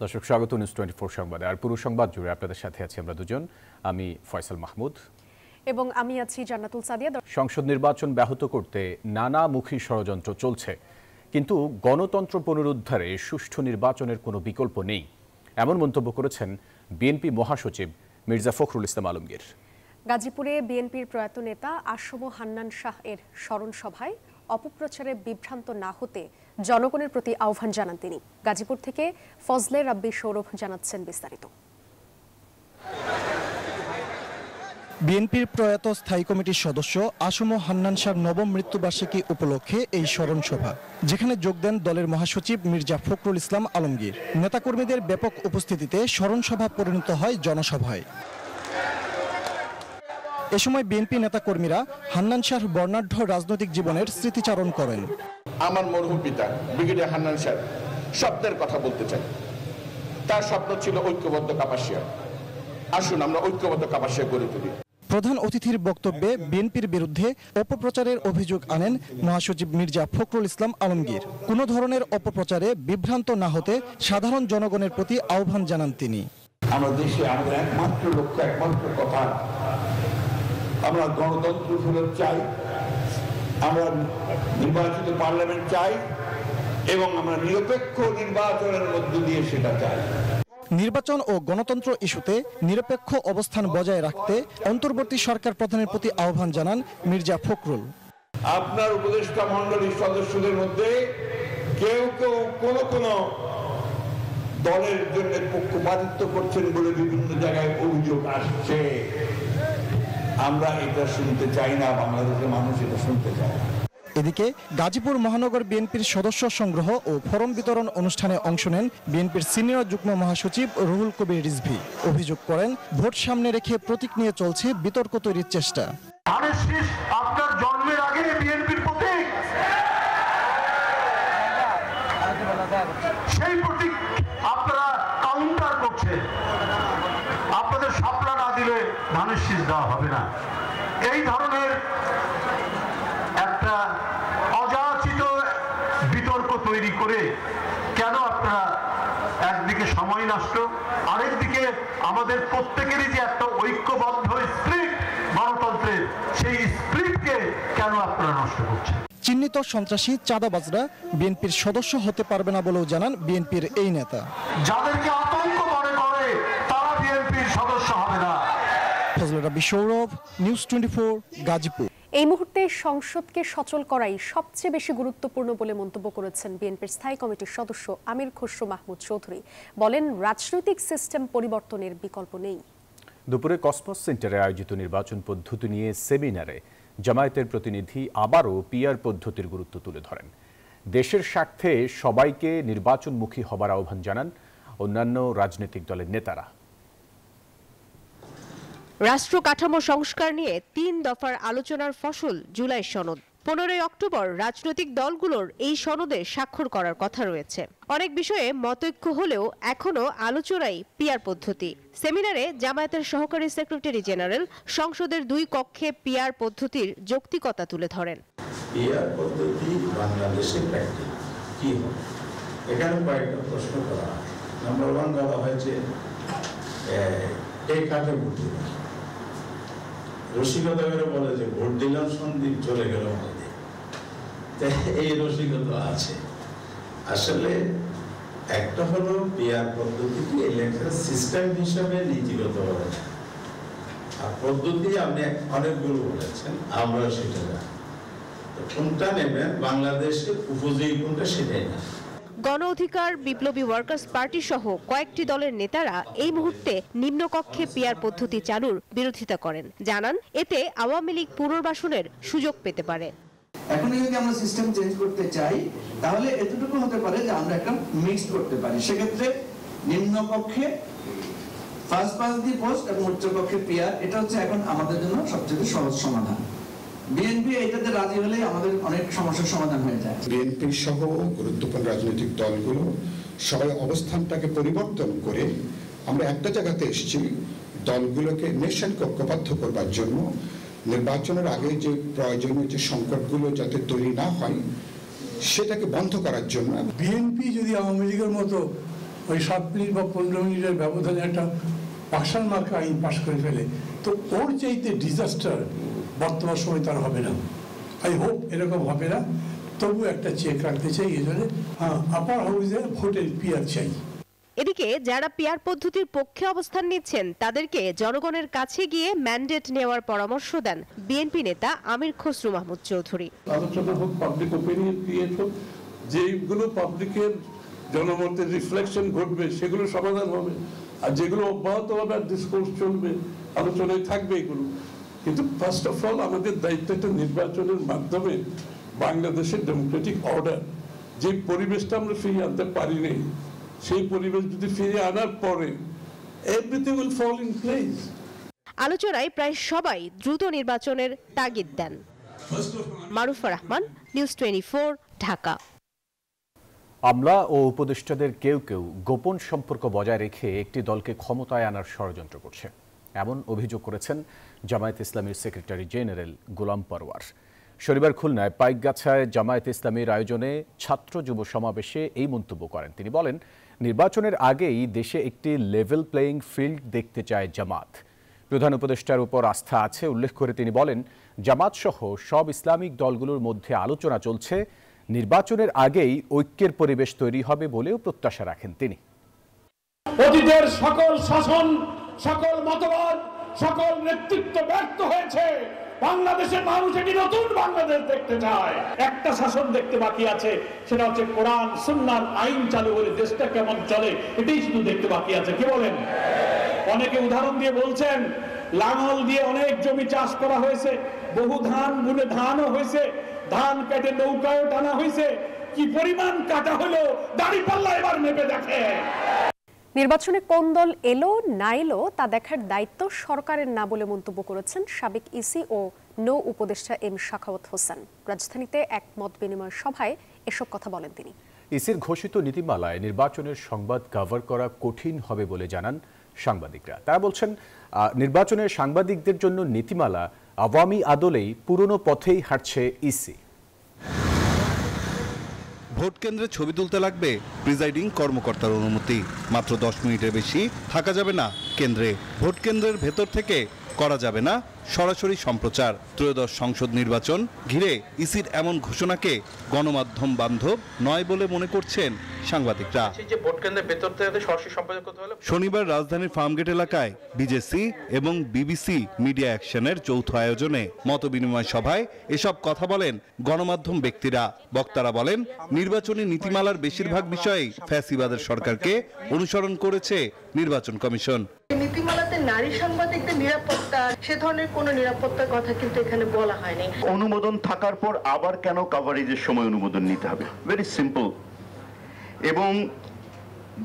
দর্শক স্বাগত নিউজ 24 সংবাদে। আর পুরো সংবাদ জুড়ে আপনাদের সাথে আছি আমরা দুজন, আমি ফয়সাল মাহমুদ এবং আমি আছি জান্নাতুল সাদিয়া। সংসদ নির্বাচন ব্যাহত করতে নানামুখী ষড়যন্ত্র চলছে, কিন্তু গণতন্ত্র পুনরুদ্ধারে সুষ্ঠু নির্বাচনের কোনো বিকল্প নেই, এমন মন্তব্য করেছেন বিএনপি মহাসচিব মির্জা ফখরুল ইসলাম আলমগীর। গাজীপুরে বিএনপির প্রয়াত নেতা আসম হান্নান শাহ এর স্মরণ সভায় অপপ্রচারে বিভ্রান্ত না হতে জনগণের প্রতি আহ্বান জানান তিনি। গাজীপুর থেকে ফজলে রাব্বি সৌরভ জানাচ্ছেন বিস্তারিত। বিএনপির প্রয়াত স্থায়ী কমিটির সদস্য আসম হান্নান শাহর নবম মৃত্যুবার্ষিকী উপলক্ষে এই স্মরণ সভা, যেখানে যোগ দেন দলের মহাসচিব মির্জা ফখরুল ইসলাম আলমগীর। নেতাকর্মীদের ব্যাপক উপস্থিতিতে স্মরণ সভা পরিণত হয় জনসভায়। এ সময় বিএনপি নেতাকর্মীরা হান্নান শাহর বর্ণাঢ্য রাজনৈতিক জীবনের স্মৃতিচারণ করেন। আমার মরহুম পিতা ব্রিগেডিয়ার হান্নান শাহ স্বপ্নের কথা বলতে চাই। তার স্বপ্ন ছিল ঐক্যবদ্ধ কাপাসিয়া। আসুন আমরা ঐক্যবদ্ধ কাপাসিয়া গড়ে তুলি। প্রধান অতিথির বক্তব্যে বিএনপির বিরুদ্ধে অপপ্রচারের অভিযোগ আনেন মহাসচিব মির্জা ফখরুল ইসলাম আলমগীর। কোনো ধরনের অপপ্রচারে বিভ্রান্ত না হতে সাধারণ জনগণের প্রতি আহ্বান জানান তিনি। আমরা দেশে আমাদের একমাত্র লক্ষ্য, একমাত্র কথা, আমরা গণতন্ত্র ফেরত চাই, আমরা নির্বাচিত পার্লামেন্ট চাই এবং আমরা নিরপেক্ষ নির্বাচনের মধ্য দিয়ে সেটা চাই। নির্বাচন ও গণতন্ত্র ইস্যুতে নিরপেক্ষ অবস্থান বজায় রাখতে অন্তর্বর্তী সরকার প্রধানের প্রতি আহ্বান জানান মির্জা ফখরুল। আপনার উপদেষ্টা মণ্ডলীর সদস্যদের মধ্যে কেউ কেউ কোন দলের জন্য পক্ষপাতিত্ব করছেন বলে বিভিন্ন জায়গায় অভিযোগ আসছে। আমরা এটা শুনতে চাই না, বাংলাদেশের মানুষ এটা শুনতে চায় না। এদিকে গাজীপুর মহানগর বিএনপির সদস্য সংগ্রহ ও ফরম বিতরণ অনুষ্ঠানে অংশ নেন বিএনপির সিনিয়র যুগ্ম মহাসচিব রুহুল কবির রিজভী। অভিযোগ করেন, ভোট সামনে রেখে প্রতীক নিয়ে চলছে বিতর্ক তৈরির চেষ্টা। আপনার জন্মের আগে বিএনপির প্রতীক, সেই প্রতীক আপনারা কাউন্টার করছে। আপনাদের শাপলা না দিলে ধানের শীষ দেওয়া হবে না, এই ধরনের একটা অযাচিত বিতর্ক তৈরি করে কেন আপনারা একদিকে সময় নষ্ট, আরেকদিকে আমাদের প্রত্যেকেরই যে একটা ঐক্যবদ্ধ স্পিরিট গণতন্ত্রের, সেই স্পিরিটকে কেন আপনারা নষ্ট করছেন? চিহ্নিত সন্ত্রাসী চাঁদাবাজরা বিএনপির সদস্য হতে পারবে না বলেও জানান বিএনপির এই নেতা। যাদেরকে আতঙ্ক মনে করে তারা বিএনপির সদস্য হবে না। ফজলে রাব্বি সৌরভ, নিউজ 24, গাজীপুর। এই মুহূর্তে সংসদকে সচল করাই সবচেয়ে বেশি গুরুত্বপূর্ণ বলে মন্তব্য করেছেন বিএনপির স্থায়ী কমিটির সদস্য আমির খসরু মাহমুদ চৌধুরী। বলেন, রাজনৈতিক সিস্টেম পরিবর্তনের বিকল্প নেই। দুপুরে কসমস সেন্টারে আয়োজিত নির্বাচন পদ্ধতি নিয়ে সেমিনারে জামায়াতের প্রতিনিধি আবারও পিআর পদ্ধতির গুরুত্ব তুলে ধরেন। দেশের স্বার্থে সবাইকে নির্বাচনমুখী হবার আহ্বান জানান অন্যান্য রাজনৈতিক দলের নেতারা। রাষ্ট্র কাঠামো সংস্কার নিয়ে 3 দফার আলোচনার ফসল জুলাই সনদ। 15 অক্টোবর রাজনৈতিক দলগুলোর এই সনদে স্বাক্ষর করার কথা রয়েছে। অনেক বিষয়ে মতৈক্য হলেও এখনো আলোচনায় পিআর পদ্ধতি। সেমিনারে জামায়াতের সহকারী সেক্রেটারি জেনারেল সংসদের 2 কক্ষে পিআর পদ্ধতির যৌক্তিকতা তুলে ধরেন। পিআর পদ্ধতি বাংলাদেশে প্র্যাকটিস কি হবে, এখানে কয়েকটা প্রশ্ন করা হয়। নাম্বার 1 বলা হয়েছে এই কাকে ভোট দিলাম, রসিকতা করে বলে যে ভোট দিলাম সন্দীপ চলে গেল আমাদের, এই রসিকতা আছে। আসলে একটা হলো পিআর পদ্ধতিটি ইলেকশন সিস্টেম হিসাবে নীতিগত হবে, আর পদ্ধতি আপনি অনেকগুলো বলেছেন, আমরা সেটা না। কোনটা নেবেন বাংলাদেশের উপযোগী কোনটা সেটাই না। গণ অধিকার, বিপ্লবী ওয়ার্কার্স পার্টি সহ কয়েকটি দলের নেতারা এই মুহূর্তে নিম্নকক্ষে পিআর পদ্ধতি চালুর বিরোধিতা করেন। জানান, এতে আওয়ামী লীগ পুনর্বাসনের সুযোগ পেতে পারে। এখন যদি আমরা সিস্টেম চেঞ্জ করতে চাই, তাহলে এতটুকু হতে পারে যে আমরা একটা মিক্স করতে পারি। সেক্ষেত্রে নিম্নকক্ষে ফার্স্ট পাস দি পোস্ট এবং উচ্চকক্ষে পিআর, এটা হচ্ছে এখন আমাদের জন্য সবচেয়ে সহজ সমাধান। বিএনপি এটাতে রাজি হলে আমাদের অনেক সমস্যার সমাধান হয়ে যায়। বিএনপি সহ গুরুত্বপূর্ণ রাজনৈতিক দলগুলো সবাই অবস্থানটাকে পরিবর্তন করে আমরা একটা জায়গাতে এসেছি, দলগুলোকে নেশনকে ঐক্যবদ্ধ করবার জন্য, নির্বাচনের আগে যে প্রয়োজনীয় যে সংকটগুলো যাতে তৈরি না হয় সেটাকে বন্ধ করার জন্য। বিএনপি যদি আওয়ামী লীগের মতো ওই 7 মিনিট বা 15 মিনিটের ব্যবধানে একটা পাশান মার্কা আইন পাশ করে ফেলে, তো ওর চাইতে ডিজাস্টার বর্তমান সময় তার হবে না। আই হোপ এরকম হবে না, তবু একটা চেক রাখতে চাই। এই জন্য আপার হাউসে ভোটের পিয়ার চাই। এদিকে যারা পিয়ার পদ্ধতির পক্ষে অবস্থান নিচ্ছেন তাদেরকে জনগণের কাছে গিয়ে ম্যান্ডেট নেওয়ার পরামর্শ দেন বিএনপি নেতা আমির খসরু মাহমুদ চৌধুরী। আলোচনা হোক, পাবলিক ওপিনিয়ন ক্রিয়েট হোক, যেগুলো পাবলিকের জনমতের রিফ্লেকশন ঘটবে সেগুলো সমাধান হবে, আর যেগুলো অব্যাহতভাবে ডিসকোর্স চলবে, আলোচনায় থাকবে এগুলো। কিন্তু ফার্স্ট অফ অল আমাদের দায়িত্ব একটা নির্বাচনের মাধ্যমে বাংলাদেশের ডেমোক্রেটিক অর্ডার, যে পরিবেশটা আমরা ফিরিয়ে আনতে পারিনি, সেই পরিবেশ যদি ফিরিয়ে আনার পরে everything will fall in place. আলোচনায় প্রায় সবাই দ্রুত নির্বাচনের তাগিদ দেন। মারুফা রহমান, নিউজ 24, ঢাকা। আমলা ও উপদেষ্টাদের কেউ কেউ গোপন সম্পর্ক বজায় রেখে একটি দলকে ক্ষমতায় আনার ষড়যন্ত্র করছে, এমন অভিযোগ করেছেন জামায়াত ইসলামীর সেক্রেটারি জেনারেল গোলাম পরওয়ার। শনিবার খুলনায় পাইকগাছায় জামায়াত ইসলামীর আয়োজনে ছাত্র যুব সমাবেশে এই মন্তব্য করেন তিনি। বলেন, নির্বাচনের আগেই দেশে একটি লেভেল প্লেয়িং ফিল্ড দেখতে চায় জামাত। প্রধান উপদেষ্টার উপর আস্থা আছে উল্লেখ করে তিনি বলেন, জামাত সহ সব ইসলামিক দলগুলোর মধ্যে আলোচনা চলছে, নির্বাচনের আগেই ঐক্যের পরিবেশ তৈরি হবে বলেও প্রত্যাশা রাখেন তিনি। অতীতের সকল শাসন, সকল মতবাদ, সকল নেতৃত্ব ব্যর্থ হয়েছে। বাংলাদেশের মানুষ একটি নতুন বাংলাদেশ দেখতে চায়। একটা শাসন দেখতে বাকি আছে, সেটা হচ্ছে কোরআন সুন্নাহর আইন চালু করে দেশটা কেমন চলে, এটাই শুধু দেখতে বাকি আছে। কি বলেন? অনেকে উদাহরণ দিয়ে বলছেন, লাঙল দিয়ে অনেক জমি চাষ করা হয়েছে, বহু ধান বুনে ধানও হয়েছে, ধান কেটে নৌকাও টানা হয়েছে, কি পরিমাণ কাটা হলো দাঁড়িপাল্লা এবার মেপে দেখে। নির্বাচনে কোন দল এলো না এলো তা দেখার দায়িত্ব সরকারের না বলে মন্তব্য করেছেন সাবেক ইসি ও নৌ উপদেষ্টা এম শাখাওয়াত হোসেন। রাজধানীতে এক মত বিনিময় সভায় এসব কথা বলেন তিনি। ইসির ঘোষিত নীতিমালায় নির্বাচনের সংবাদ কভার করা কঠিন হবে বলে জানান সাংবাদিকরা। তারা বলছেন, নির্বাচনের সাংবাদিকদের জন্য নীতিমালা আওয়ামী আদলেই পুরনো পথেই হাঁটছে ইসি। ভোট কেন্দ্রে ছবি তুলতে লাগবে প্রিজাইডিং কর্মকর্তার অনুমতি। মাত্র 10 মিনিটের বেশি থাকা যাবে না কেন্দ্রে। ভোট কেন্দ্রের ভেতর থেকে করা যাবে না সরাসরি সম্প্রচার। ত্রয়োদশ সংসদ নির্বাচন ঘিরে ইসির এমন ঘোষণাকে গণমাধ্যম বান্ধব নয় বলে মনে করছেন সাংবাদিকরা। শনিবার রাজধানীর ফার্মগেট এলাকায় বিজেসি এবং বিবিসি মিডিয়া অ্যাকশনের যৌথ আয়োজনে মতবিনিময় সভায় এসব কথা বলেন গণমাধ্যম ব্যক্তিরা। বক্তারা বলেন, নির্বাচনী নীতিমালার বেশিরভাগ বিষয়েই ফ্যাসিবাদের সরকারকে অনুসরণ করেছে নির্বাচন কমিশন। নীতিমালাতে নারী সাংবাদিকদের নিরাপত্তা, সে ধরনের কোনো নিরাপত্তার কথা কিন্তু এখানে বলা হয়নি। অনুমোদন থাকার পর আবার কেন কভারেজের সময় অনুমোদন নিতে হবে? Very simple. এবং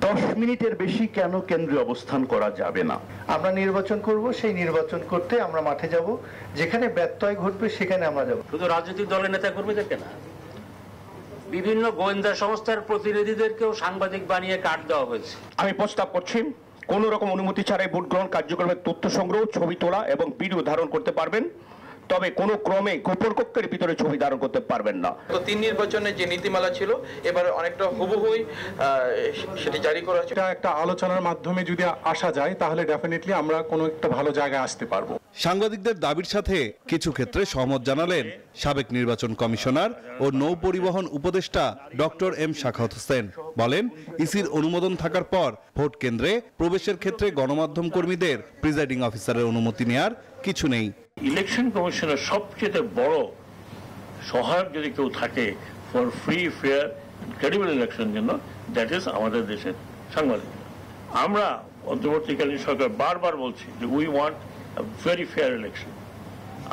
10 মিনিটের বেশি কেন কেন্দ্রে অবস্থান করা যাবে না? আমরা নির্বাচন করব, সেই নির্বাচন করতে আমরা মাঠে যাব, যেখানে ব্যত্যয় ঘটবে সেখানে আমরা যাব। শুধু রাজনৈতিক দলের নেতা কর্মীদেরকে না, বিভিন্ন গোয়েন্দা সংস্থার প্রতিনিধিদেরকেও সাংবাদিক বানিয়ে কাট দেওয়া হয়েছে। আমি প্রস্তাব করছি, কোন রকম অনুমতি ছাড়াই ভোট গ্রহণ কার্যক্রমের তথ্য সংগ্রহ, ছবি তোলা এবং ভিডিও ধারণ করতে পারবেন, তবে কোন ক্রমে গোপন কক্ষের ভিতরে ছবি ধারণ করতে পারবেন না। তো 3 নির্বাচনে যে নীতিমালা ছিল এবার অনেকটা হুবহুই সেটি জারি করা হয়েছে। এটা একটা আলোচনার মাধ্যমে যদি আসা যায় তাহলে ডেফিনেটলি আমরা কোনো একটা ভালো জায়গায় আসতে পারবো। সাংবাদিকদের দাবির সাথে কিছু ক্ষেত্রে সহমত জানালেন সাবেক নির্বাচন কমিশনার ও নৌ পরিবহন উপদেষ্টা ডক্টর এম শাখাওয়াত হোসেন। বলেন, ইসির অনুমোদন থাকার পর ভোট কেন্দ্রে প্রবেশের ক্ষেত্রে গণমাধ্যম কর্মীদের প্রিজাইডিং অফিসারের অনুমতি নেয়ার কিছু নেই। ইলেকশন কমিশনের সবচেয়ে বড় সহায়ক যদি কেউ থাকে for free fair credible election জন্য, দ্যাট ইজ আমাদের দেশের সাংবাদিক। আমরা অন্তর্বর্তীকালীন সরকার বারবার বলছি যে we want very fair election.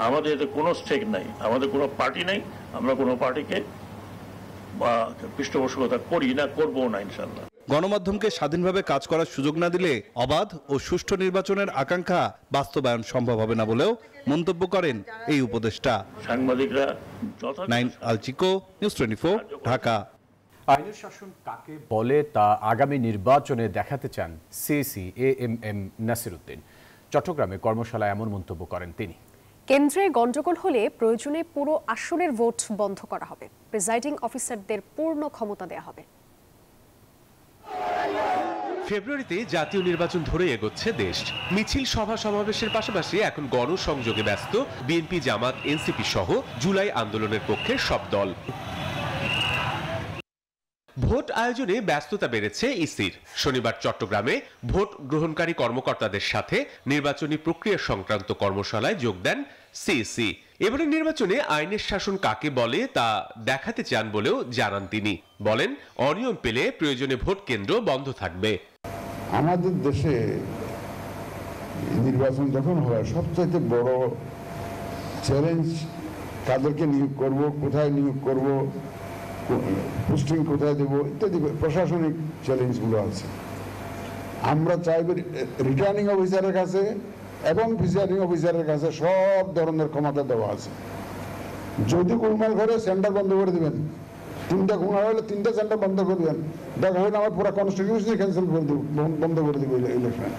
আমাদের এতে কোনো স্টেক নাই, আমাদের কোনো পার্টি নাই, আমরা কোনো পার্টিকে পৃষ্ঠপোষকতা করি না, করবো না ইনশাল্লাহ। গণমাধ্যমকে স্বাধীনভাবে কাজ করার সুযোগ না দিলে অবাধ ও সুষ্ঠু নির্বাচনের আকাঙ্ক্ষা বাস্তবায়ন সম্ভব হবে না বলেও মন্তব্য করেন এই উপদেষ্টা। সাংবাদিকরা নাইন আলচিকো, নিউজ 24, ঢাকা। আইনের শাসন কাকে বলে তা আগামী নির্বাচনে দেখাতে চান সিএসি এএমএম নাসির উদ্দিন। চট্টগ্রামে কর্মশালায় এমন মন্তব্য করেন তিনি। কেন্দ্রে গন্ডগোল হলে প্রয়োজনে পুরো আসনের ভোট বন্ধ করা হবে, প্রিজাইডিং অফিসারদের পূর্ণ ক্ষমতা দেওয়া হবে। ফেব্রুয়ারিতে জাতীয় নির্বাচন ধরে এগোচ্ছে দেশ। মিছিল সভা সমাবেশের পাশাপাশি এখন গণসংযোগে ব্যস্ত বিএনপি, জামাত, এনসিপি সহ জুলাই আন্দোলনের পক্ষে সব দল। ভোট আয়োজনে ব্যস্ততা বেড়েছে ইসির। শনিবার চট্টগ্রামে ভোট গ্রহণকারী কর্মকর্তাদের সাথে নির্বাচনী প্রক্রিয়া সংক্রান্ত কর্মশালায় যোগ দেন সিইসি। এবারের নির্বাচনে আইনের শাসন কাকে বলে তা দেখাতে চান বলেও জানান তিনি। বলেন, অনিয়ম পেলে প্রয়োজনে ভোট কেন্দ্র বন্ধ থাকবে। আমাদের দেশে নির্বাচন যখন হয় সবচাইতে বড় চ্যালেঞ্জ কাদেরকে নিয়োগ করব, কোথায় নিয়োগ করব, পোস্টিং কোথায় দেব ইত্যাদি প্রশাসনিক চ্যালেঞ্জগুলো আছে। আমরা চাইব রিটার্নিং অফিসারের কাছে এবং প্রিসাইডিং অফিসারের কাছে সব ধরনের ক্ষমতা দেওয়া আছে। যদি গোলমাল করে সেন্টার বন্ধ করে দেবেন, 3টা খুন হলে 3টা সেন্টার বন্ধ করে দেবেন, দেখা হলে আমার পুরো কনস্টিটিউশন ক্যান্সেল করে দেব, বন্ধ করে দেব ইলেকশন।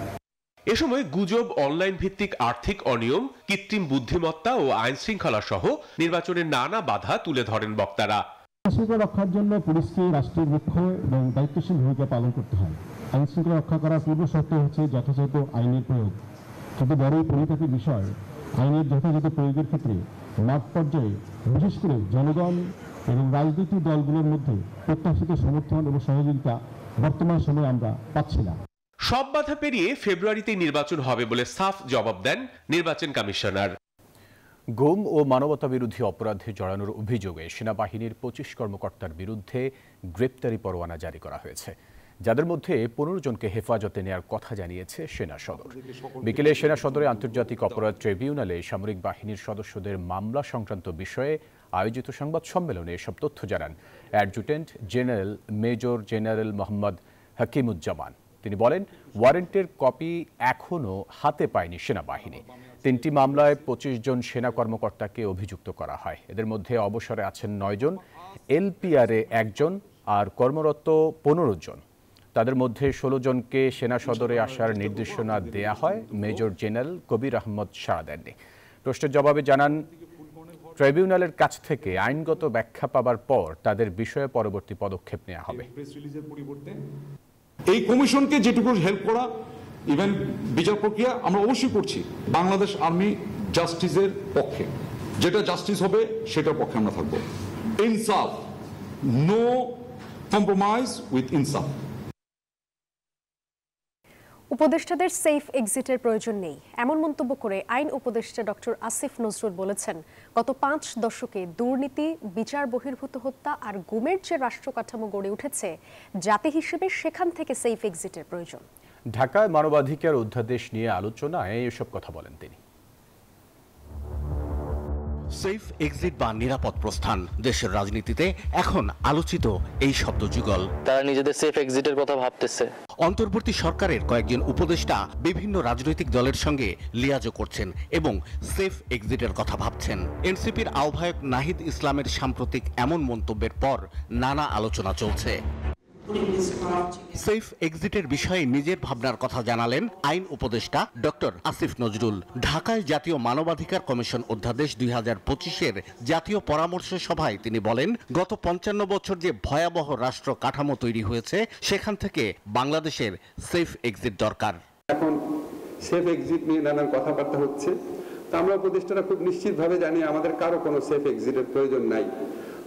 এ সময় গুজব, অনলাইন ভিত্তিক আর্থিক অনিয়ম, কৃত্রিম বুদ্ধিমত্তা ও আইন শৃঙ্খলা সহ নির্বাচনের নানা বাধা তুলে ধরেন বক্তারা। আইনশৃঙ্খলা রক্ষার জন্য পুলিশকে রাষ্ট্রের মুখ্য এবং দায়িত্বশীল ভূমিকা পালন করতে হয়। আইনশৃঙ্খলা রক্ষা করার পূর্ব শর্ত হচ্ছে যথাযথ আইনের প্রয়োগ। কিন্তু বড়ই পরিতাপের বিষয়, আইনের যথাযথ প্রয়োগের ক্ষেত্রে মাঠ পর্যায়ে বিশেষ করে জনগণ এবং রাজনৈতিক দলগুলোর মধ্যে প্রত্যাশিত সমর্থন এবং সহযোগিতা বর্তমান সময়ে আমরা পাচ্ছি না। সব বাধা পেরিয়ে ফেব্রুয়ারিতে নির্বাচন হবে বলে সাফ জবাব দেন নির্বাচন কমিশনার। গুম ও মানবতাবিরোধী অপরাধে জড়ানোর অভিযোগে সেনাবাহিনীর 25 কর্মকর্তার বিরুদ্ধে গ্রেপ্তারি পরোয়ানা জারি করা হয়েছে, যাদের মধ্যে 15 জনকে হেফাজতে নেয়ার কথা জানিয়েছে সেনা সদর। বিকেলে সেনা সদরে আন্তর্জাতিক অপরাধ ট্রাইব্যুনালে সামরিক বাহিনীর সদস্যদের মামলা সংক্রান্ত বিষয়ে আয়োজিত সংবাদ সম্মেলনে এসব তথ্য জানান adjutant general major general Mohammad Hakimuzzaman. তিনি বলেন, ওয়ারেন্টের কপি এখনও হাতে পায়নি সেনাবাহিনী। 3টি মামলায় 25 জন সেনা কর্মকর্তাকে অভিযুক্ত করা হয়। এদের মধ্যে অবসরে আছেন 9 জন, এলপিআরে 1 জন আর কর্মরত 15 জন। তাদের মধ্যে 16 জনকে সেনা সদরে আসার নির্দেশনা দেয়া হয়। মেজর জেনারেল কবির আহমদ সাড়া দেননি। প্রশ্নের জবাবে জানান, ট্রাইব্যুনালের কাছ থেকে আইনগত ব্যাখ্যা পাবার পর তাদের বিষয়ে পরবর্তী পদক্ষেপ নেওয়া হবে। এই কমিশনকে যেটুকু হেল্প করা, ইভেন বিচার প্রক্রিয়া আমরা অবশ্যই করছি। বাংলাদেশ আর্মি জাস্টিসের পক্ষে, যেটা জাস্টিস হবে সেটার পক্ষে আমরা থাকবো। ইনসাফ, নো কম্প্রোমাইজ উইথ ইনসাফ। উপদেষ্টাদের সেফ এক্সিটের প্রয়োজন নেই, এমন মন্তব্য করে আইন উপদেষ্টা ডক্টর আসিফ নজরুল বলেছেন, গত 5 দশকে দুর্নীতি, বিচার বহির্ভূত হত্যা আর গুমের যে রাষ্ট্র কাঠামো গড়ে উঠেছে জাতি হিসেবে, সেখান থেকে সেফ এক্সিটের প্রয়োজন। ঢাকায় মানবাধিকার অধ্যাদেশ নিয়ে আলোচনায় এসব কথা বলেন তিনি। সেফ এক্সিট বা নিরাপদ প্রস্থান দেশের রাজনীতিতে এখন আলোচিত এই শব্দযুগল। তারা নিজেদের সেফ এক্সিটের কথা ভাবতেছে। অন্তর্বর্তী সরকারের কয়েকজন উপদেষ্টা বিভিন্ন রাজনৈতিক দলের সঙ্গে লিয়াজো করছেন এবং সেফ এক্সিটের কথা ভাবছেন। এনসিপির আহ্বায়ক নাহিদ ইসলামের সাম্প্রতিক এমন মন্তব্যের পর নানা আলোচনা চলছে। সেফ এক্সিটের বিষয়ে নিজের ভাবনার কথা জানালেন আইন উপদেষ্টা ডক্টর আসিফ নজরুল। ঢাকায় জাতীয় মানবাধিকার কমিশন অধ্যাদেশ 2025-এর জাতীয় পরামর্শ সভায় তিনি বলেন, গত 55 বছর যে ভয়াবহ রাষ্ট্র কাঠামো তৈরি হয়েছে, সেখান থেকে বাংলাদেশের সেফ এক্সিট দরকার। এখন সেফ এক্সিট নিয়ে নানান কথাবার্তা হচ্ছে, তা আমরা উপদেষ্টারা খুব নিশ্চিতভাবে জানি আমাদের কারো কোনো সেফ এক্সিটের প্রয়োজন নাই।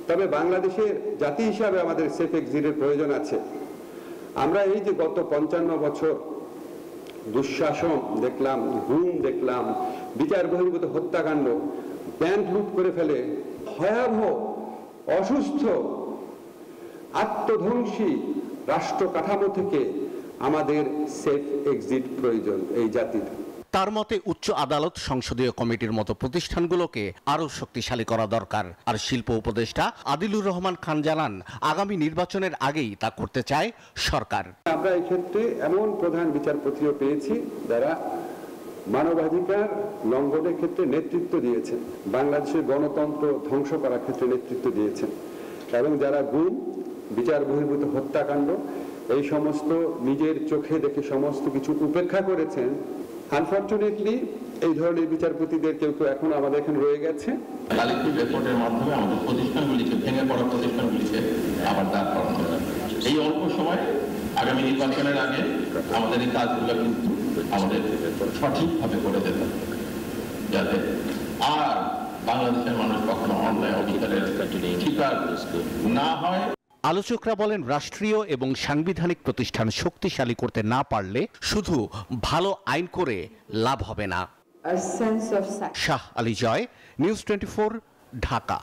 তবে বাংলাদেশের জাতি হিসাবে আমাদের সেফ এক্সিটের প্রয়োজন আছে। আমরা এই যে গত 55 বছর দুঃশাসন দেখলাম, গুম দেখলাম, বিচার বহির্ভূত হত্যাকাণ্ড, ব্যাংক লুট করে ফেলে, ভয়াবহ অসুস্থ আত্মধ্বংসী রাষ্ট্র কাঠামো থেকে আমাদের সেফ এক্সিট প্রয়োজন এই জাতির। তার মতে উচ্চ আদালত, সংসদীয় কমিটির মতো প্রতিষ্ঠানগুলোকে আরো শক্তিশালী করা দরকার। আর শিল্প উপদেষ্টা আদিলুর রহমান খান জানান, আগামী নির্বাচনের আগেই তা করতে চায় সরকার। আমরা এই ক্ষেত্রে এমন প্রধান বিচারপতিও পেয়েছি যারা মানবাধিকার লঙ্ঘনের ক্ষেত্রে নেতৃত্ব দিয়েছেন, বাংলাদেশের গণতন্ত্র ধ্বংস করার ক্ষেত্রে নেতৃত্ব দিয়েছেন, এবং যারা গুম, বিচার বহির্ভূত হত্যাকাণ্ড এই সমস্ত নিজের চোখে দেখে সমস্ত কিছু উপেক্ষা করেছেন। আনফরচুনেটলি এই ধরনের বিচারপতিদের কেউ কেউ এখন আমাদের এখানে রয়ে গেছে। কালেক্টিভ রিপোর্টের মাধ্যমে আমাদের প্রতিষ্ঠানগুলিকে, ভেঙে পড়া প্রতিষ্ঠানগুলিকে আবার দাঁড় করানো যাবে। এই অল্প সময়ে আগামী নির্বাচনের আগে আমাদের এই কাজগুলো কিন্তু আমাদের সঠিকভাবে করে যেতে হবে, যাতে আর বাংলাদেশের মানুষ কখনো অন্যায় অধিকারের শিকার না হয়। আলোচকরা বলেন, রাষ্ট্রীয় এবং সাংবিধানিক প্রতিষ্ঠান শক্তিশালী করতে না পারলে শুধু ভালো আইন করে লাভ হবে না। শাহ আলী জয়, নিউজ 24, ঢাকা।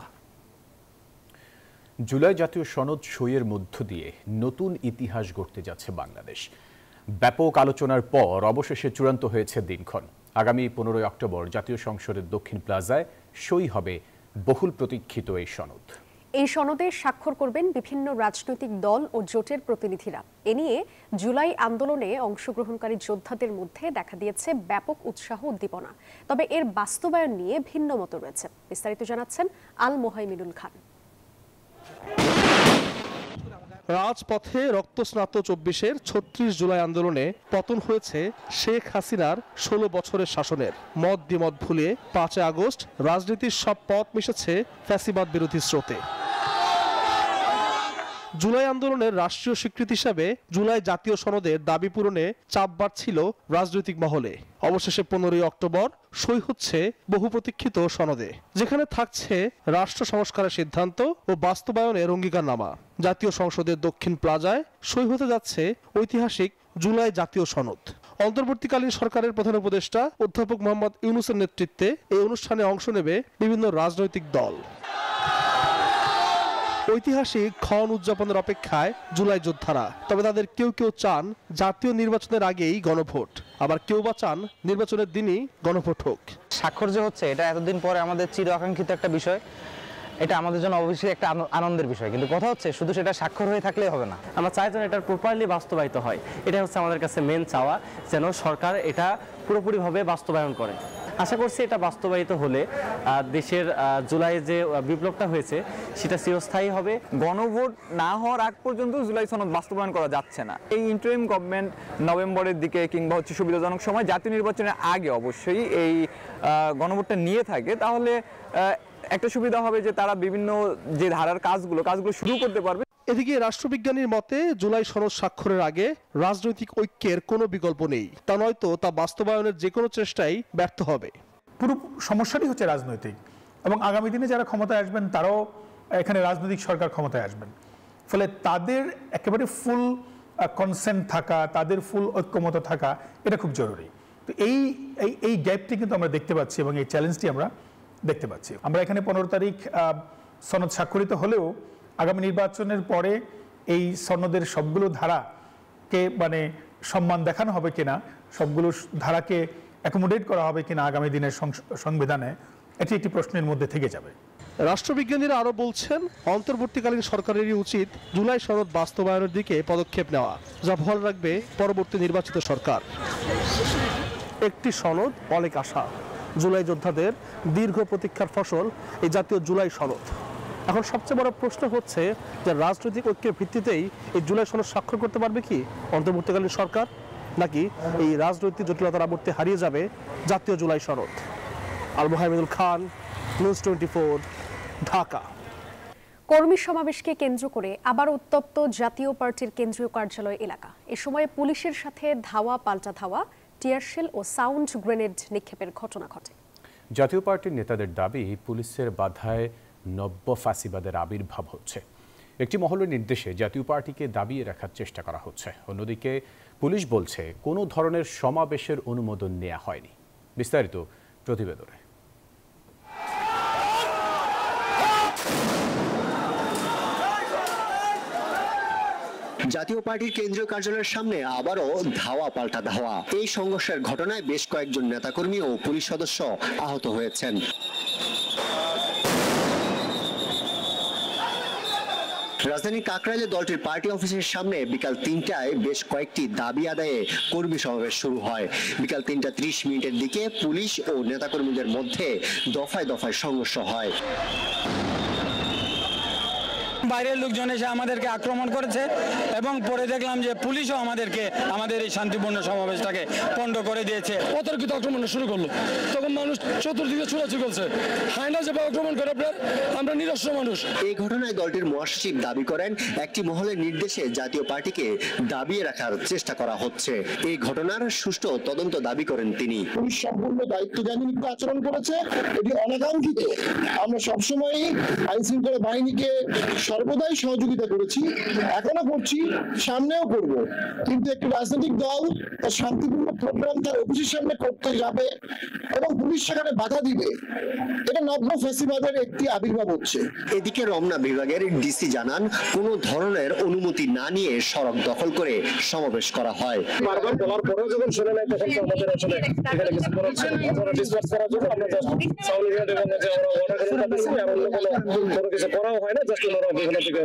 জুলাই জাতীয় সনদ সইয়ের মধ্য দিয়ে নতুন ইতিহাস গড়তে যাচ্ছে বাংলাদেশ। ব্যাপক আলোচনার পর অবশেষে চূড়ান্ত হয়েছে দিনক্ষণ। আগামী 15 অক্টোবর জাতীয় সংসদের দক্ষিণ প্লাজায় সই হবে বহুল প্রতীক্ষিত এই সনদ। এই সনদে স্বাক্ষর করবেন বিভিন্ন রাজনৈতিক দল ও জোটের প্রতিনিধিরা। এ নিয়ে জুলাই আন্দোলনে অংশগ্রহণকারী যোদ্ধাদের মধ্যে দেখা দিয়েছে ব্যাপক উৎসাহ উদ্দীপনা। তবে এর বাস্তবায়ন নিয়ে ভিন্ন মত রয়েছে। বিস্তারিত জানাচ্ছেন আল মোহাইমিনুল খান। রাজপথে রক্তস্নাত 24-এর 36 জুলাই আন্দোলনে পতন হয়েছে শেখ হাসিনার 16 বছরের শাসনের। মত দ্বিমত ভুলে 5 আগস্ট রাজনীতির সব পথ মিশেছে ফ্যাসিবাদ বিরোধী স্রোতে। জুলাই আন্দোলনের রাষ্ট্রীয় স্বীকৃতি হিসাবে জুলাই জাতীয় সনদের দাবি পূরণে চাপ বাড়ছিল রাজনৈতিক মহলে। অবশেষে 15 অক্টোবর সই হচ্ছে বহু প্রতীক্ষিত সনদে, যেখানে থাকছে রাষ্ট্র সংস্কারের সিদ্ধান্ত ও বাস্তবায়নের অঙ্গীকারনামা। জাতীয় সংসদের দক্ষিণ প্লাজায় সই হতে যাচ্ছে ঐতিহাসিক জুলাই জাতীয় সনদ। অন্তর্বর্তীকালীন সরকারের প্রধান উপদেষ্টা অধ্যাপক মোহাম্মদ ইউনূসের নেতৃত্বে এই অনুষ্ঠানে অংশ নেবে বিভিন্ন রাজনৈতিক দল। ঐতিহাসিক ক্ষণ উদযাপনের অপেক্ষায় জুলাই যোদ্ধারা। তবে তাদের কেউ কেউ চান জাতীয় নির্বাচনের আগেই গণভোট, আবার কেউ বা চান নির্বাচনের দিনই গণভোট হোক। স্বাক্ষর যে হচ্ছে, এটা এতদিন পরে আমাদের চির আকাঙ্ক্ষিত একটা বিষয়। এটা আমাদের জন্য অবশ্যই একটা আনন্দের বিষয়, কিন্তু কথা হচ্ছে শুধু সেটা স্বাক্ষর হয়ে থাকলেই হবে না। আমরা চাই যেন এটা প্রপারলি বাস্তবায়িত হয়। এটা হচ্ছে আমাদের কাছে মেন চাওয়া, যেন সরকার এটা পুরোপুরিভাবে বাস্তবায়ন করে। আশা করছি এটা বাস্তবায়িত হলে দেশের জুলাই যে বিপ্লবটা হয়েছে সেটা চিরস্থায়ী হবে। গণভোট না হওয়ার আগ পর্যন্ত জুলাই সনদ বাস্তবায়ন করা যাচ্ছে না। এই ইন্টারিম গভর্নমেন্ট নভেম্বরের দিকে কিংবা সুবিধাজনক সময় জাতীয় নির্বাচনের আগে অবশ্যই এই গণভোটটা নিয়ে থাকে, তাহলে একটা সুবিধা হবে যে তারা বিভিন্ন যে ধারার কাজগুলো শুরু করতে পারবে। এদিকে রাষ্ট্রবিজ্ঞানীর মতে জুলাই সনদ স্বাক্ষরের আগে রাজনৈতিক ঐক্যের কোনো বিকল্প নেই। তা নয়তো তা বাস্তবায়নের যে কোনো চেষ্টাই ব্যর্থ হবে। পুরো সমস্যাটি হচ্ছে রাজনৈতিক, এবং আগামী দিনে যারা ক্ষমতায় আসবেন তারাও এখানে রাজনৈতিক সরকার ক্ষমতায় আসবেন। ফলে তাদের একেবারে ফুল কনসেন্ট থাকা, তাদের ফুল ঐক্যমত থাকা, এটা খুব জরুরি। তো এই গ্যাপটি কিন্তু আমরা দেখতে পাচ্ছি এবং এই চ্যালেঞ্জটি আমরা দেখতে পাচ্ছি। আমরা এখানে 15 তারিখ সনদ স্বাক্ষরিত হলেও আগামী নির্বাচনের পরে এই সনদের সবগুলো ধারাকে সম্মান দেখানো হবে কিনা, সবগুলো ধারাকে অ্যাকোমোডেট করা হবে কিনা আগামী দিনের সংবিধানে, এটি একটি প্রশ্নের মধ্যে থেকে যাবে। রাষ্ট্রবিজ্ঞানীরা আরো বলছেন, অন্তর্বর্তীকালীন সরকারেরই উচিত জুলাই সনদ বাস্তবায়নের দিকে পদক্ষেপ নেওয়া, যা বহাল রাখবে পরবর্তী নির্বাচিত সরকার। একটি সনদ, অনেক আশা। জুলাই যোদ্ধাদের দীর্ঘ প্রতীক্ষার ফসল এই জাতীয় জুলাই সনদ। এখন সবচেয়ে বড় প্রশ্ন হচ্ছে যে রাজনৈতিক ঐক্যের ভিত্তিতেই এই জুলাই সনদ স্বাক্ষর করতে পারবে কি অন্তর্বর্তীকালীন সরকার, নাকি এই রাজনৈতিক জটিলতার আবর্তে হারিয়ে যাবে জাতীয় জুলাই সনদ। আল মোহাইমিনুল খান, নিউজ 24, ঢাকা। কর্মী সমাবেশকে কেন্দ্র করে আবার উত্তপ্ত জাতীয় পার্টির কেন্দ্রীয় কার্যালয় এলাকা। এ সময় পুলিশের সাথে ধাওয়া পাল্টা ধাওয়া, টিয়ারশেল ও সাউন্ড গ্রেনেড নিক্ষেপের ঘটনা ঘটে। জাতীয় পার্টির নেতাদের দাবি, পুলিশের বাধায় নব্য ফ্যাসিবাদের আবির্ভাব হচ্ছে। একটি মহলের নির্দেশে জাতীয় পার্টিকে দাবিয়ে রাখার চেষ্টা করা হচ্ছে। অন্যদিকে পুলিশ বলছে কোনো ধরনের সমাবেশের অনুমোদন নেওয়া হয়নি। বিস্তারিত প্রতিবেদনে। জাতীয় পার্টির কেন্দ্রীয় কার্যালয়ের সামনে আবারও ধাওয়া পাল্টা ধাওয়া। এই সংঘর্ষের ঘটনায় বেশ কয়েকজন নেতাকর্মী ও পুলিশ সদস্য আহত হয়েছেন। রাজধানীর কাকরাইলে দলটির পার্টি অফিসের সামনে বিকাল 3টায় বেশ কয়েকটি দাবি আদায়ে কর্মী সমাবেশ শুরু হয়। বিকাল 3:30 দিকে পুলিশ ও নেতাকর্মীদের মধ্যে দফায় দফায় সংঘর্ষ হয়। বাইরের লোকজন এসে আমাদেরকে আক্রমণ করেছে এবং পরে দেখলাম যে পুলিশও আমাদের এই শান্তিপূর্ণ সমাবেশটাকে পণ্ড করে দিয়েছে। অতর্কিত আক্রমণ শুরু করলো, তখন মানুষ চতুর্দিকে ছোড়াছুড়ি করছে। হায়না যে আক্রমণ করে আমরা নিরস্ত্র মানুষ। এই ঘটনায় দলটির মহাসচিব দাবি করেন একটি মহলের নির্দেশে জাতীয় পার্টিকে দাবিয়ে রাখার চেষ্টা করা হচ্ছে। এই ঘটনার সুষ্ঠু তদন্ত দাবি করেন তিনি। পুলিশ সম্পূর্ণ দায়িত্বজ্ঞানহীন আচরণ করেছে, এটি অনাকাঙ্ক্ষিত। আমরা সবসময়ই আইন শৃঙ্খলা বাহিনীকে সর্বদাই সহযোগিতা করেছি, এখনো করছি, সামনেও করব। কিন্তু একটি রাজনৈতিক দল তার শান্তিপূর্ণ প্রোগ্রাম তার অফিসের সামনে করতে যাবে এবং পুলিশ সেখানে বাধা দিবে, এটা নগ্ন ফ্যাসিবাদের একটি আবির্ভাব হচ্ছে। এদিকে রমনা বিভাগের ডিসি জানান কোন ধরনের অনুমতি না নিয়ে সড়ক দখল করে সমাবেশ করা হয়। বারবার বলার পরেও যখন শুনে নাই তখন আমাদের আসলে এখানে কিছু করার ছিল না। আমরা ডিসকাস করার জন্য আমরা জাস্ট সাউলিয়ান এবং যে আমরা অনাগ্রহটা দিচ্ছি এমন কোনো কিছু করাও হয় না, জাস্ট ওনারা বিভিন্ন থেকে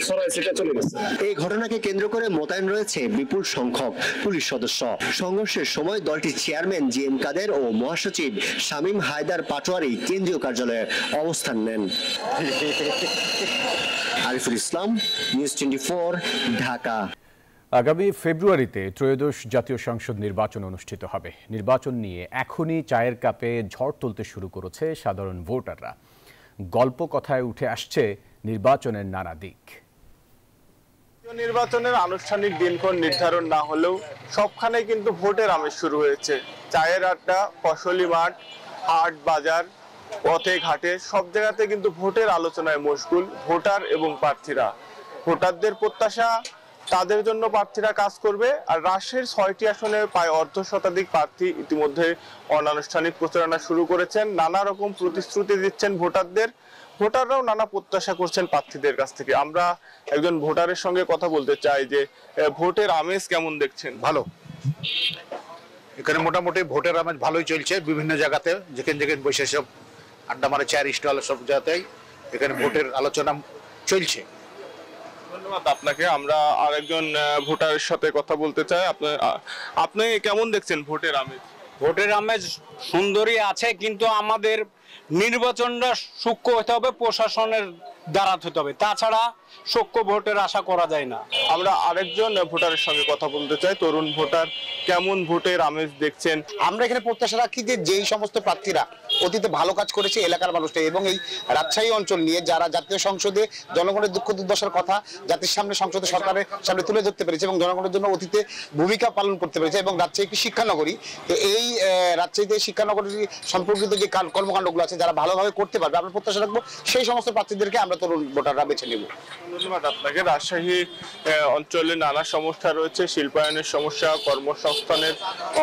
সরাই সেটা চলে গেছে। এই ঘটনাকে কেন্দ্র করে মোতায়েন রয়েছে বিপুল সংখ্যক পুলিশ সদস্য। সংঘর্ষের সময় দলটির চেয়ারম্যান জিএম কাদের ও মহাসচিব শামীম হায়দার পাটোয়ারি কেন্দ্রীয় কার্যালয়ে অবস্থান নেন। আরিফুল ইসলাম, নিউজ 24, ঢাকা। আগামী ফেব্রুয়ারিতে ত্রয়োদশ জাতীয় সংসদ নির্বাচন অনুষ্ঠিত হবে। নির্বাচন নিয়ে এখনই চায়ের কাপে ঝড় তুলতে শুরু করেছে সাধারণ ভোটাররা। গল্প কথায় উঠে আসছে নির্বাচনের নানা দিক। নির্বাচনের আনুষ্ঠানিক দিনক্ষণ নির্ধারণ না হলেও সবখানে কিন্তু ভোটের আমেজ শুরু হয়েছে। চায়ের আড্ডা, ফসলি মাঠ, হাট বাজার, পথে ঘাটে সব জায়গাতে কিন্তু ভোটের আলোচনায় মশগুল ভোটার এবং প্রার্থীরা। ভোটারদের প্রত্যাশা, তাদের জন্য প্রার্থীরা কাজ করবে। আর রাজশাহীর 6টি আসনে প্রায় অর্ধশতাধিক প্রার্থী ইতিমধ্যে অনানুষ্ঠানিক প্রচারণা শুরু করেছেন। নানা রকম প্রতিশ্রুতি দিচ্ছেন ভোটারদের। ভোটাররাও নানা প্রত্যাশা করছেন প্রার্থীদের কাছ থেকে। আমরা একজন ভোটারের সঙ্গে কথা বলতে চাই যে ভোটের আমেজ কেমন দেখছেন? ভালো, এখানে মোটামুটি ভোটের আমেজ ভালোই চলছে। বিভিন্ন জায়গাতে যেখানে যেখানে বসে সব আড্ডা মারে, চায়ের স্টল, সব জায়গাতেই এখানে ভোটের আলোচনা চলছে। ধন্যবাদ আপনাকে। আমরা আরেকজন ভোটারের সাথে কথা বলতে চাই। আপনি কেমন দেখছেন ভোটের আমেজ? ভোটের আমেজ সুন্দরই আছে, কিন্তু আমাদের নির্বাচনটা সূক্ষ্ম হতে হবে, প্রশাসনের দ্বারা হতে হবে, তাছাড়া সূক্ষ্ম ভোটের আশা করা যায় না। আমরা আরেকজন ভোটারের সঙ্গে কথা বলতে চাই। তরুণ ভোটার, কেমন ভোটের আমেজ দেখছেন? আমরা এখানে প্রত্যাশা রাখি যে যেই সমস্ত প্রার্থীরা অতীতে ভালো কাজ করেছে এলাকার মানুষটা এবং এই রাজশাহী অঞ্চল নিয়ে যারা জাতীয় সংসদে জনগণের দুঃখ দুর্দশার কথা জাতির সামনে, সংসদে, সরকারের সামনে তুলে ধরতে পেরেছে এবং জনগণের জন্য অতীতে ভূমিকা পালন করতে পেরেছে এবং রাজশাহী একটি শিক্ষানগরী। এই রাজশাহীতে শিক্ষানগরী সম্পর্কিত যে কর্মকাণ্ডগুলো আছে যারা ভালোভাবে করতে পারবে, আমরা প্রত্যাশা রাখবো সেই সমস্ত প্রার্থীদেরকে আমরা তরুণ ভোটাররা বেছে নেব। ধন্যবাদ আপনাকে। রাজশাহী অঞ্চলে নানা সমস্যা রয়েছে, শিল্পায়নের সমস্যা, কর্মসংস্থানের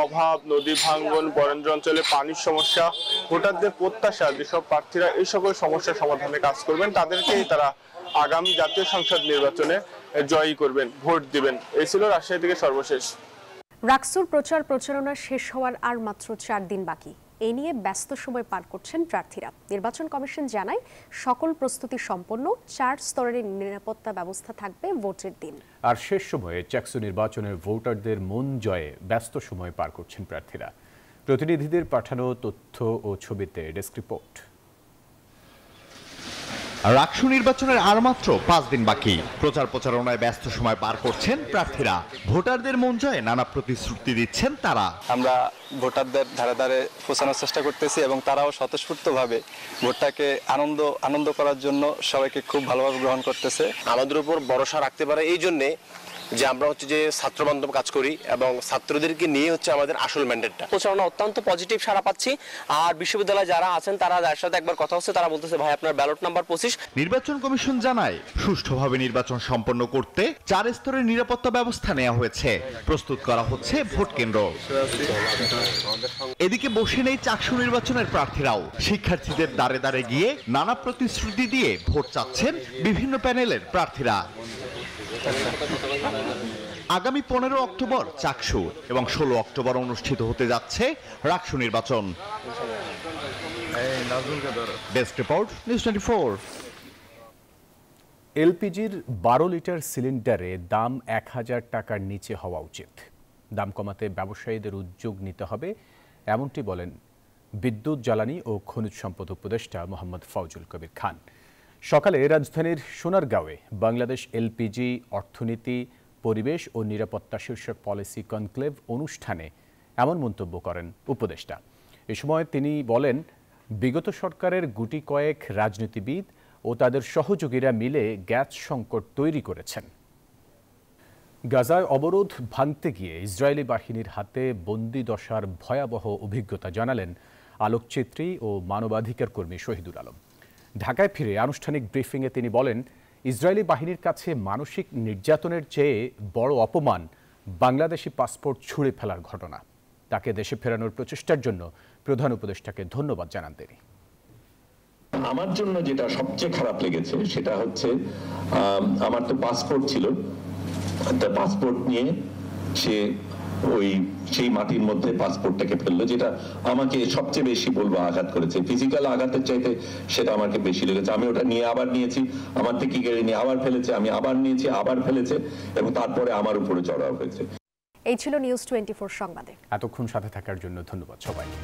অভাব, নদী ভাঙ্গন, বরেন্দ্র অঞ্চলে পানির সমস্যা। ভোটারদের প্রত্যাশা যেসব প্রার্থীরা এই সকল সমস্যার সমাধানে কাজ করবেন তাদেরকেই তারা আগামী জাতীয় সংসদ নির্বাচনে জয়ী করবেন, ভোট দিবেন। এই ছিল রাজশাহী থেকে সর্বশেষ। রাকসুর প্রচারণা শেষ হওয়ার আর মাত্র 4 দিন বাকি। এই নিয়ে ব্যস্ত সময় পার করছেন প্রার্থীরা। নির্বাচন কমিশন জানায় সকল প্রস্তুতি সম্পন্ন, 4 স্তরের নিরাপত্তা ব্যবস্থা থাকবে ভোটের দিন। আর শেষ সময়ে চাকসু নির্বাচনের ভোটারদের মন জয়ে ব্যস্ত সময় পার করছেন প্রার্থীরা। প্রতিনিধিদের পাঠানো তথ্য ও ছবিতে ডেস্ক রিপোর্ট। রাকসু নির্বাচনের আর মাত্র 5 দিন বাকি। প্রচারণায় ব্যস্ত সময় পার করছেন প্রার্থীরা। ভোটারদের মন জয়ে নানা প্রতিশ্রুতি দিচ্ছেন তারা। আমরা ভোটারদের ধারে ধারে পৌঁছানোর চেষ্টা করতেছি এবং তারাও স্বতঃস্ফূর্তভাবে ভোটটাকে আনন্দ করার জন্য সবাইকে খুব ভালোভাবে গ্রহণ করতেছে। আমাদের উপর ভরসা রাখতে পারে এই জন্যে যে আমরা যে ছাত্র বান্ধব কাজ করি এবং ছাত্রদেরকে নিয়ে আমাদের আসল ম্যান্ডেটটা। প্রচারণা অত্যন্ত পজিটিভ সাড়া পাচ্ছি। আর বিশ্ববিদ্যালয়ে যারা আছেন তারা যার সাথে একবার কথা হচ্ছে তারা বলতেছে ভাই আপনার ব্যালট নাম্বার 25। নির্বাচন কমিশন জানায় সুষ্ঠুভাবে নির্বাচন সম্পন্ন করতে 4 স্তরের নিরাপত্তা ব্যবস্থা নেওয়া হয়েছে। প্রস্তুত করা হচ্ছে ভোট কেন্দ্র। এদিকে বসে নেই চাকসু নির্বাচনের প্রার্থীরাও। শিক্ষার্থীদের দ্বারে দ্বারে গিয়ে নানা প্রতিশ্রুতি দিয়ে ভোট চাচ্ছেন বিভিন্ন প্যানেলের প্রার্থীরা। আগামী 15 অক্টোবর চাকসু এবং 16 অক্টোবর অনুষ্ঠিত হতে যাচ্ছে রাকসু নির্বাচন। Desk report, news 24। এলপিজির 12 লিটার সিলিন্ডারে দাম 1000 টাকার নিচে হওয়া উচিত। দাম কমাতে ব্যবসায়ীদের উদ্যোগ নিতে হবে, এমনটি বলেন বিদ্যুৎ, জ্বালানি ও খনিজ সম্পদ উপদেষ্টা মোহাম্মদ ফয়জুল কবির খান। সকালে রাজধানীর সোনারগাঁওয়ে বাংলাদেশ এলপিজি অর্থনীতি পরিবেশ ও নিরাপত্তা শীর্ষক পলিসি কনক্লেভ অনুষ্ঠানে এমন মন্তব্য করেন উপদেষ্টা। এ সময় তিনি বলেন, বিগত সরকারের গুটি কয়েক রাজনীতিবিদ ও তাদের সহযোগীরা মিলে গ্যাস সংকট তৈরি করেছেন। গাজায় অবরোধ ভাঙতে গিয়ে ইসরায়েলি বাহিনীর হাতে বন্দি দশার ভয়াবহ অভিজ্ঞতা জানালেন আলোকচিত্রী ও মানবাধিকার কর্মী শহীদুল আলম। ঢাকায় ফিরে আনুষ্ঠানিক ব্রিফিংয়ে তিনি বলেন, ইসরায়েলি বাহিনীর কাছে মানসিক নির্যাতনের চেয়ে বড় অপমান বাংলাদেশি পাসপোর্ট ছুঁড়ে ফেলার ঘটনা। তাকে দেশে ফেরানোর প্রচেষ্টার জন্য প্রধান উপদেষ্টাকে ধন্যবাদ জানান তিনি। আমার জন্য যেটা সবচেয়ে খারাপ লেগেছে সেটা হচ্ছে, আমার তো পাসপোর্ট ছিল, পাসপোর্ট নিয়ে সে সেই মাটির মধ্যে পাসপোর্টটাকে ফেললো, যেটা আমাকে সবচেয়ে বেশি বলবো আঘাত করেছে। ফিজিক্যাল আঘাতের চাইতে সেটা আমাকে বেশি লেগেছে। আমি ওটা নিয়ে আবার নিয়েছি, আমার থেকে কেড়ে নিয়ে আবার ফেলেছে, আমি আবার নিয়েছি, আবার ফেলেছে, এবং তারপরে আমার উপরে চড়াও হয়েছে। এই ছিল নিউজ 24 সংবাদে। এতক্ষণ সাথে থাকার জন্য ধন্যবাদ সবাইকে।